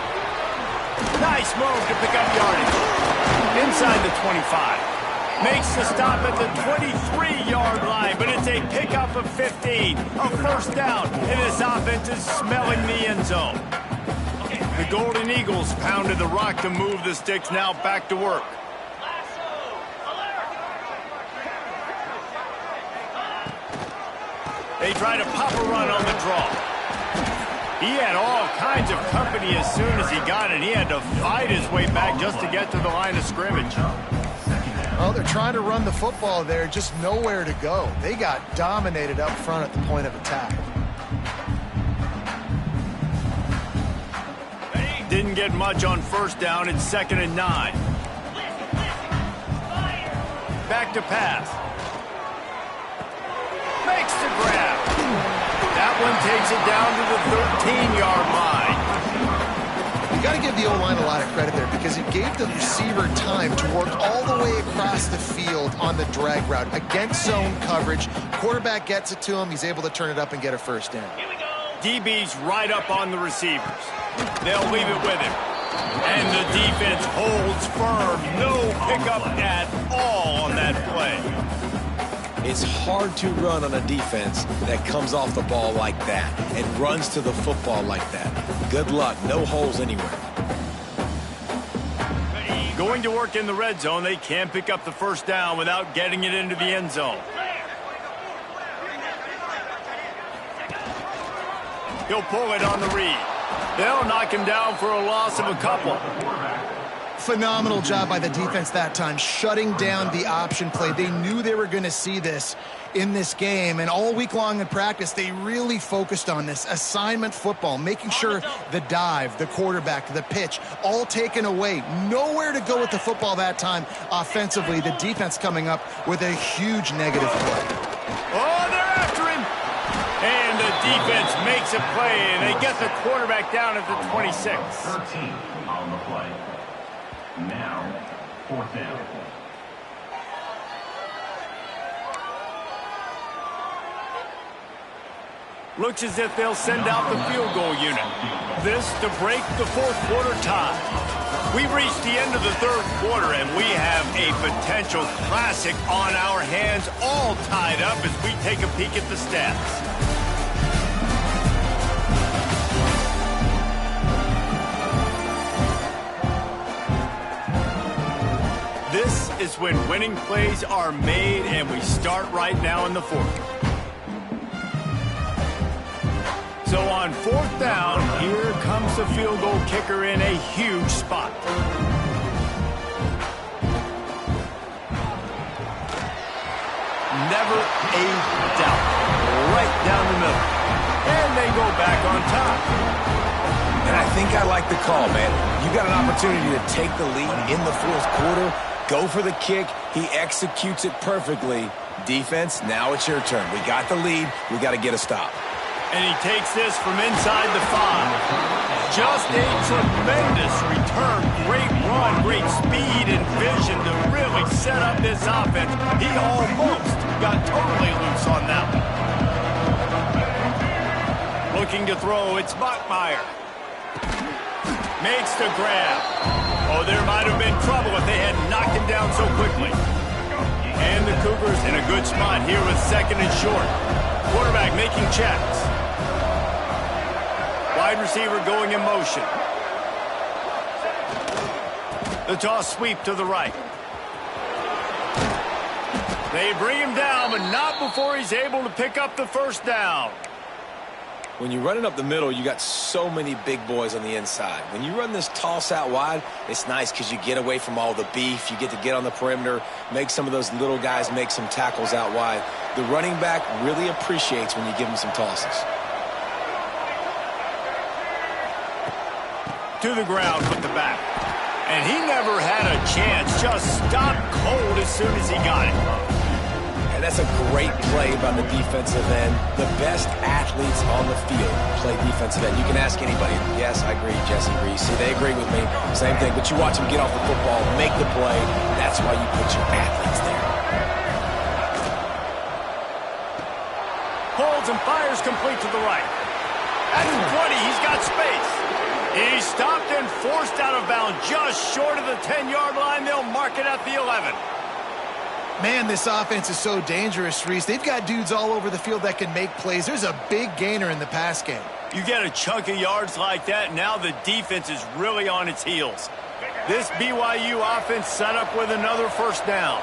[SPEAKER 1] Nice move to pick up yardage. Inside the 25. Makes the stop at the 23-yard line, but it's a pickup of 15. A 1st down, and this offense is smelling the end zone. The Golden Eagles pounded the rock to move the sticks, now back to work. They try to pop a run on the draw. He had all kinds of company as soon as he got it. He had to fight his way back just to get to the line of scrimmage.
[SPEAKER 3] Well, they're trying to run the football there, just nowhere to go. They got dominated up front at the point of attack.
[SPEAKER 1] Didn't get much on first down. It's 2nd and 9. Back to pass. Makes the grab. That one takes it down to the 13-yard line.
[SPEAKER 3] You got to give the O-line a lot of credit there because it gave the receiver time to work all the way across the field on the drag route against zone coverage. Quarterback gets it to him. He's able to turn it up and get a first down.
[SPEAKER 1] DB's right up on the receivers. They'll leave it with him. And the defense holds firm. No pickup at all on that play.
[SPEAKER 2] It's hard to run on a defense that comes off the ball like that and runs to the football like that. Good luck. No holes anywhere.
[SPEAKER 1] Going to work in the red zone. They can't pick up the first down without getting it into the end zone. He'll pull it on the read. They'll knock him down for a loss of a couple.
[SPEAKER 3] Phenomenal job by the defense that time, shutting down the option play. They knew they were going to see this in this game, and all week long in practice, they really focused on this assignment football, making sure the dive, the quarterback, the pitch, all taken away. Nowhere to go with the football that time offensively. The defense coming up with a huge negative play.
[SPEAKER 1] Oh, they're after him. And the defense makes a play, and they get the quarterback down at the 26.
[SPEAKER 6] 13 on the play. Now, 4th down.
[SPEAKER 1] Looks as if they'll send out the field goal unit. This to break the 4th quarter tie. We've reached the end of the 3rd quarter, and we have a potential classic on our hands, all tied up as we take a peek at the stats. This is when winning plays are made, and we start right now in the 4th. So on 4th down, here comes the field goal kicker in a huge spot. Never a doubt. Right down the middle. And they go back on top.
[SPEAKER 2] And I think I like the call, man. You got an opportunity to take the lead in the 4th quarter. Go for the kick. He executes it perfectly. Defense, now it's your turn. We got the lead. We got to get a stop.
[SPEAKER 1] And he takes this from inside the 5. Just a tremendous return. Great run, great speed and vision to really set up this offense. He almost got totally loose on that one. Looking to throw, it's Bachmeier. Makes the grab. Oh, there might have been trouble if they had knocked him down so quickly. And the Cougars in a good spot here with 2nd and short. Quarterback making checks. Wide receiver going in motion. The toss sweep to the right. They bring him down, but not before he's able to pick up the first down.
[SPEAKER 2] When you're running up the middle, you got so many big boys on the inside. When you run this toss out wide, it's nice because you get away from all the beef. You get to get on the perimeter, make some of those little guys make some tackles out wide. The running back really appreciates when you give him some tosses.
[SPEAKER 1] To the ground with the back. And he never had a chance. Just stopped cold as soon as he got it.
[SPEAKER 2] And that's a great play by the defensive end. The best athletes on the field play defensive end. You can ask anybody. Yes, I agree. Jesse agrees. See, they agree with me. Same thing. But you watch them get off the football, make the play. That's why you put your athletes there.
[SPEAKER 1] Holds and fires complete to the right. At the 20, he's got space. He stopped and forced out of bounds just short of the 10-yard line. They'll mark it at the 11.
[SPEAKER 3] Man, this offense is so dangerous, Reese. They've got dudes all over the field that can make plays. There's a big gainer in the pass game.
[SPEAKER 1] You get a chunk of yards like that, now the defense is really on its heels. This BYU offense set up with another first down.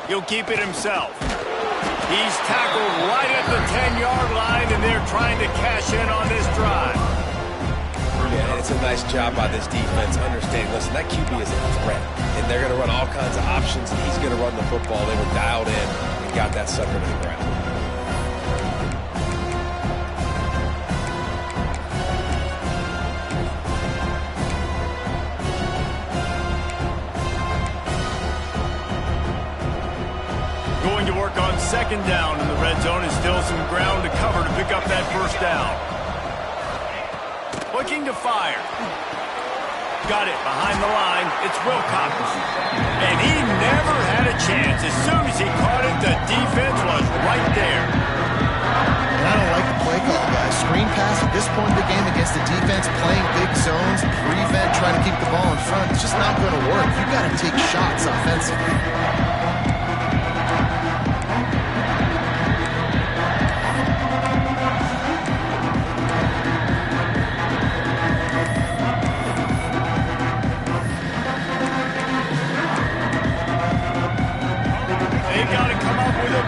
[SPEAKER 1] He'll keep it himself. He's tackled right at the 10-yard line, and they're trying to cash in on this drive.
[SPEAKER 2] Yeah, it's a nice nice job by this defense understanding, listen, that QB is a threat, and they're going to run all kinds of options, and he's going to run the football. They were dialed in and got that sucker to the ground.
[SPEAKER 1] Going to work on second down in the red zone, and still some ground to cover to pick up that first down. Looking to fire. Got it behind the line. It's Wilcox. And he never had a chance. As soon as he caught it, the defense was right there.
[SPEAKER 3] And I don't like the play call, guys. Screen pass at this point in the game against the defense, playing big zones, prevent, trying to keep the ball in front. It's just not going to work. You got to take shots offensively.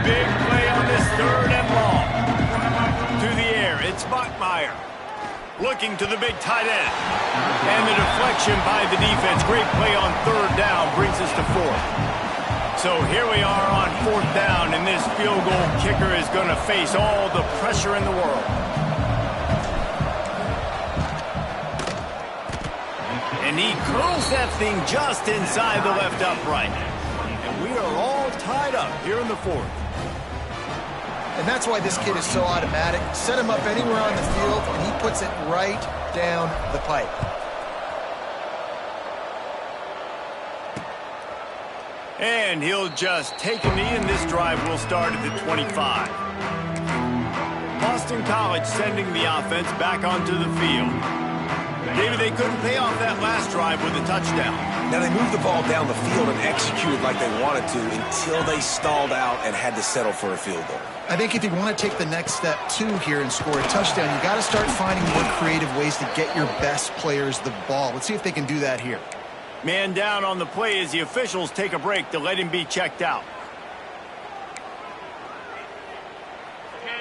[SPEAKER 1] Big play on this third and long. To the air, it's Bachmeier. Looking to the big tight end. And the deflection by the defense. Great play on third down brings us to fourth. So here we are on fourth down, and this field goal kicker is going to face all the pressure in the world. And he curls that thing just inside the left upright. And we are all tied up here in the fourth.
[SPEAKER 3] And that's why this kid is so automatic. Set him up anywhere on the field, and he puts it right down the pipe.
[SPEAKER 1] And he'll just take a knee, and this drive will start at the 25. Boston College sending the offense back onto the field. Maybe they couldn't pay off that last drive with a touchdown.
[SPEAKER 2] Now, they moved the ball down the field and executed like they wanted to until they stalled out and had to settle for a field goal.
[SPEAKER 3] I think if you want to take the next step, too, here and score a touchdown, you got to start finding more creative ways to get your best players the ball. Let's see if they can do that here.
[SPEAKER 1] Man down on the play as the officials take a break to let him be checked out.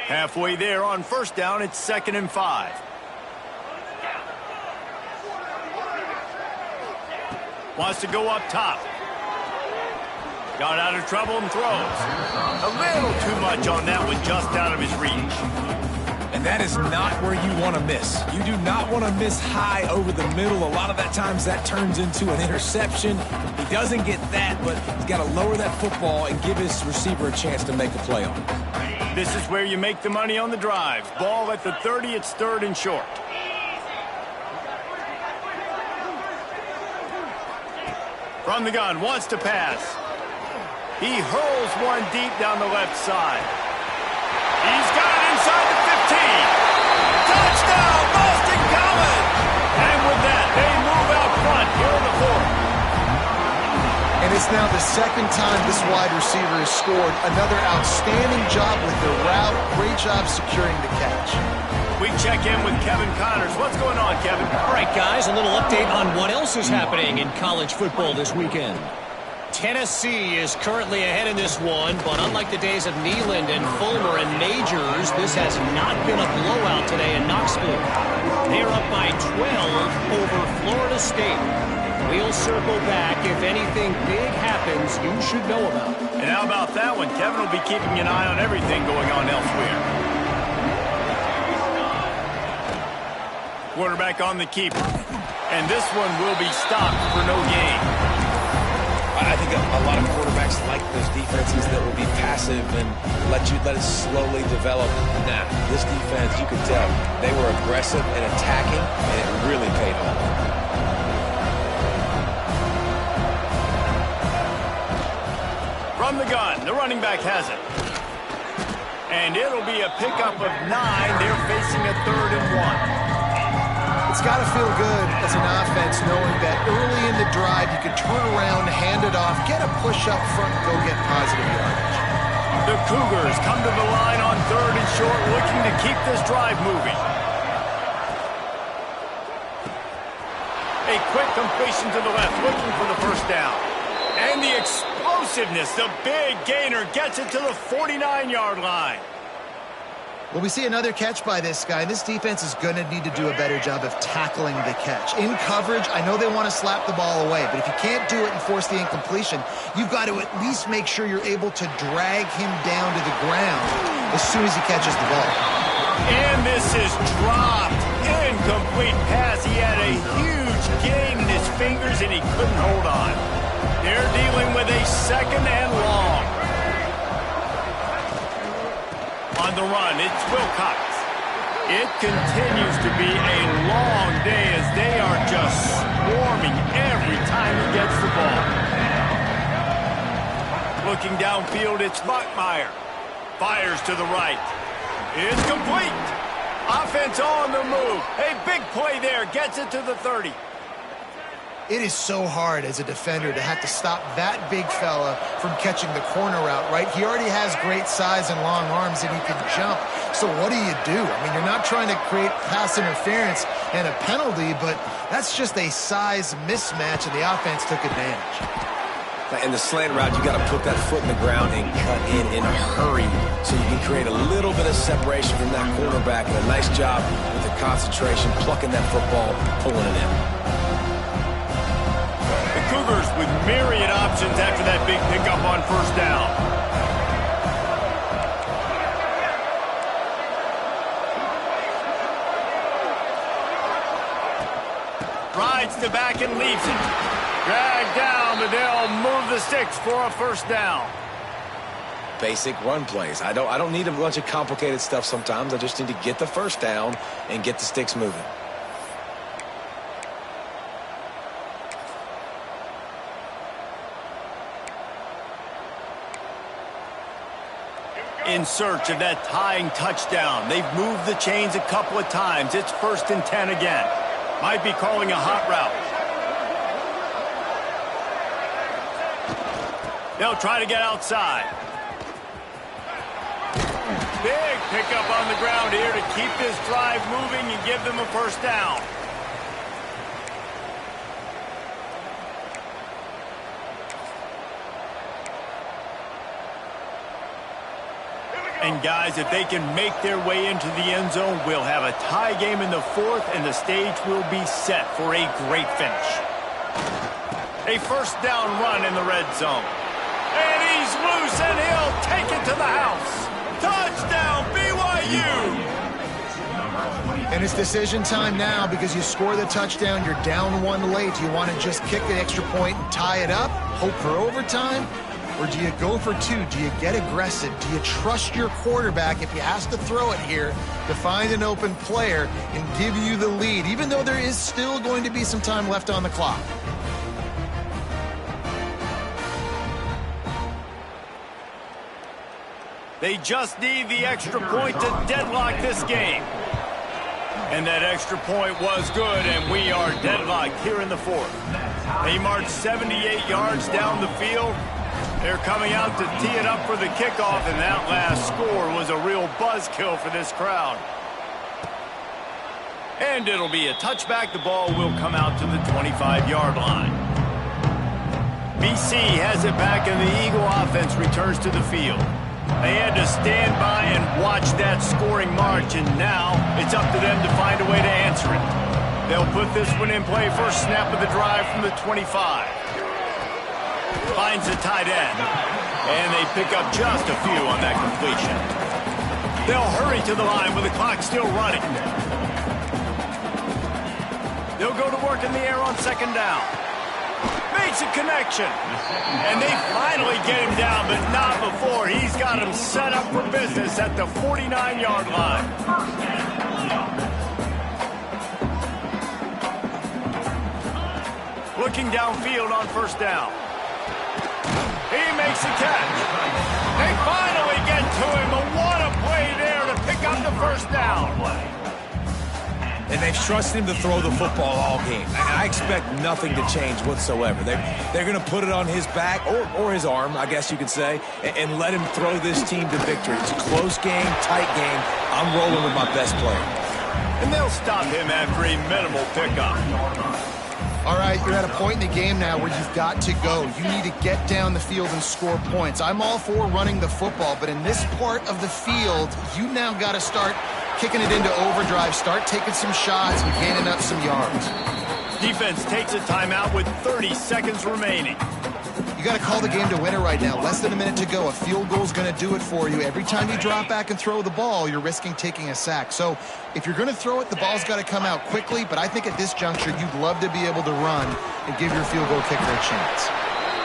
[SPEAKER 1] Halfway there on first down, it's 2nd and 5. Wants to go up top. Got out of trouble and throws. A little too much on that one, just out of his reach.
[SPEAKER 2] And that is not where you want to miss. You do not want to miss high over the middle. A lot of that times that turns into an interception. He doesn't get that, but he's got to lower that football and give his receiver a chance to make a play on it.
[SPEAKER 1] This is where you make the money on the drives. Ball at the 30, it's 3rd and short. From the gun, wants to pass. He hurls one deep down the left side. He's got it inside the 15. Touchdown, Boston College! And with that, they move out front here in the fourth.
[SPEAKER 3] And it's now the second time this wide receiver has scored. Another outstanding job with the route. Great job securing the catch.
[SPEAKER 1] We check in with Kevin Connors. What's going on, Kevin?
[SPEAKER 5] All right, guys, a little update on what else is happening in college football this weekend. Tennessee is currently ahead in this one, but unlike the days of Neyland and Fulmer and Majors, this has not been a blowout today in Knoxville. They're up by 12 over Florida State. We'll circle back. If anything big happens, you should know about it.
[SPEAKER 1] And how about that one? Kevin will be keeping an eye on everything going on elsewhere. Quarterback on the keeper. And this one will be stopped for no gain.
[SPEAKER 2] I think a lot of quarterbacks like those defenses that will be passive and let it slowly develop. Nah, this defense, you could tell, they were aggressive and attacking, and it really paid off.
[SPEAKER 1] From the gun, the running back has it. And it'll be a pickup of 9. They're facing a 3rd and 1.
[SPEAKER 3] It's got to feel good as an offense knowing that early in the drive you can turn around, hand it off, get a push up front, and go get positive yardage.
[SPEAKER 1] The Cougars come to the line on 3rd and short, looking to keep this drive moving. A quick completion to the left, looking for the first down. And the explosiveness, the big gainer gets it to the 49-yard line.
[SPEAKER 3] Well, we see another catch by this guy. This defense is going to need to do a better job of tackling the catch. In coverage, I know they want to slap the ball away, but if you can't do it and force the incompletion, you've got to at least make sure you're able to drag him down to the ground as soon as he catches the ball.
[SPEAKER 1] And this is dropped. Incomplete pass. He had a huge gain in his fingers, and he couldn't hold on. They're dealing with a second and long. On the run, it's Wilcox. It continues to be a long day as they are just swarming every time he gets the ball. Looking downfield, it's Buckmeyer. Fires to the right. It's complete. Offense on the move. A big play there. Gets it to the 30.
[SPEAKER 3] It is so hard as a defender to have to stop that big fella from catching the corner route, right? He already has great size and long arms, and he can jump. So what do you do? I mean, you're not trying to create pass interference and a penalty, but that's just a size mismatch, and the offense took advantage.
[SPEAKER 2] In the slant route, you got to put that foot in the ground and cut in a hurry so you can create a little bit of separation from that cornerback. And a nice job with the concentration, plucking that football, pulling it in.
[SPEAKER 1] Cougars with myriad options after that big pickup on first down. Rides the back and leaves it. Dragged down, but they'll move the sticks for a first down.
[SPEAKER 2] Basic run plays. I don't need a bunch of complicated stuff sometimes. I just need to get the first down and get the sticks moving.
[SPEAKER 1] In search of that tying touchdown. They've moved the chains a couple of times. It's 1st and 10 again. Might be calling a hot route. They'll try to get outside. Big pickup on the ground here to keep this drive moving and give them a first down. And guys, if they can make their way into the end zone, we'll have a tie game in the 4th, and the stage will be set for a great finish. A first down run in the red zone. And he's loose, and he'll take it to the house. Touchdown, BYU!
[SPEAKER 3] And it's decision time now because you score the touchdown, you're down one late. Do you want to just kick the extra point and tie it up, hope for overtime? Or do you go for two? Do you get aggressive? Do you trust your quarterback if he has to throw it here to find an open player and give you the lead, even though there is still going to be some time left on the clock?
[SPEAKER 1] They just need the extra point to deadlock this game. And that extra point was good, and we are deadlocked here in the 4th. They marched 78 yards down the field. They're coming out to tee it up for the kickoff, and that last score was a real buzzkill for this crowd. And it'll be a touchback. The ball will come out to the 25-yard line. BC has it back, and the Eagle offense returns to the field. They had to stand by and watch that scoring march, and now it's up to them to find a way to answer it. They'll put this one in play. First snap of the drive from the 25. Finds the tight end, and they pick up just a few on that completion. They'll hurry to the line with the clock still running. They'll go to work in the air on second down. Makes a connection, and they finally get him down, but not before. He's got him set up for business at the 49-yard line. Looking downfield on first down. He makes the catch. They finally get to him, but what a play there to pick up the first down.
[SPEAKER 2] And they've trusted him to throw the football all game. I expect nothing to change whatsoever. They're going to put it on his back, or his arm, I guess you could say, and let him throw this team to victory. It's a close game, tight game. I'm rolling with my best player.
[SPEAKER 1] And they'll stop him after a minimal pickup.
[SPEAKER 3] All right, you're at a point in the game now where you've got to go. You need to get down the field and score points. I'm all for running the football, but in this part of the field, you now got to start kicking it into overdrive, start taking some shots and gaining up some yards.
[SPEAKER 1] Defense takes a timeout with 30 seconds remaining.
[SPEAKER 3] You got to call the game to win it right now. Less than a minute to go. A field goal is going to do it for you. Every time you drop back and throw the ball, you're risking taking a sack. So if you're going to throw it, the ball's got to come out quickly. But I think at this juncture, you'd love to be able to run and give your field goal kicker a chance.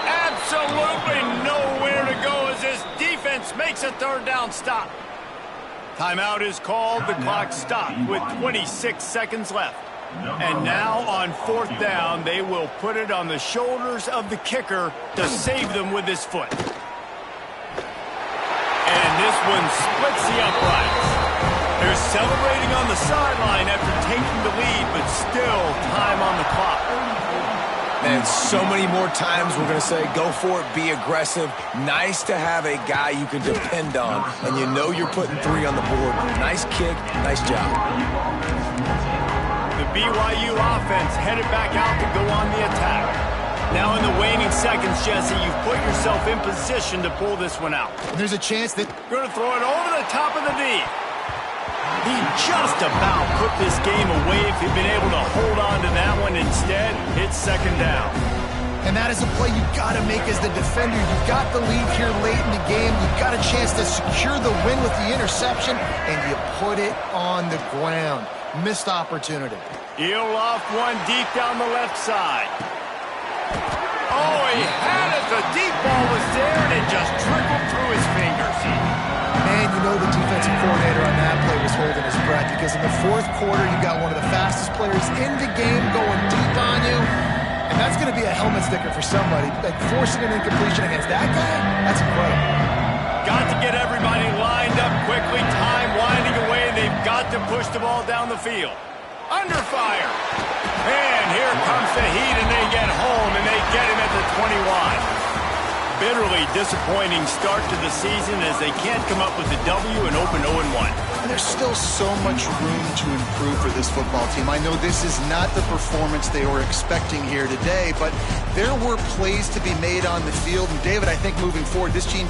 [SPEAKER 1] Absolutely nowhere to go as this defense makes a third down stop. Timeout is called. The clock stopped with 26 seconds left. And now on fourth down, they will put it on the shoulders of the kicker to save them with his foot. And this one splits the uprights. They're celebrating on the sideline after taking the lead, but still time on the clock.
[SPEAKER 2] And so many more times we're going to say, go for it, be aggressive. Nice to have a guy you can depend on, and you know you're putting 3 on the board. Nice kick, nice job.
[SPEAKER 1] The BYU offense headed back out to go on the attack. Now in the waning seconds, Jesse, you've put yourself in position to pull this one out.
[SPEAKER 3] There's a chance that...
[SPEAKER 1] Going to throw it over the top of the knee. He just about put this game away if he'd been able to hold on to that one. Instead, it's second down.
[SPEAKER 3] And that is a play you've got to make as the defender. You've got the lead here late in the game. You've got a chance to secure the win with the interception, and you put it on the ground. Missed opportunity.
[SPEAKER 1] He'll loft one deep down the left side. Oh, he had it. The deep ball was there, and it just trickled through his fingers.
[SPEAKER 3] Man, you know the defensive coordinator on that play was holding his breath because in the fourth quarter, you got one of the fastest players in the game going deep on you, and that's going to be a helmet sticker for somebody. Like forcing an incompletion against that guy, that's incredible.
[SPEAKER 1] Got to get everybody lined up quickly. Time winding away. They've got to push the ball down the field. Under fire. And here comes the heat, and they get home, and they get him at the 21. Bitterly disappointing start to the season as they can't come up with a W and open 0-1.
[SPEAKER 3] And there's still so much room to improve for this football team. I know this is not the performance they were expecting here today, but there were plays to be made on the field. And David, I think moving forward, this team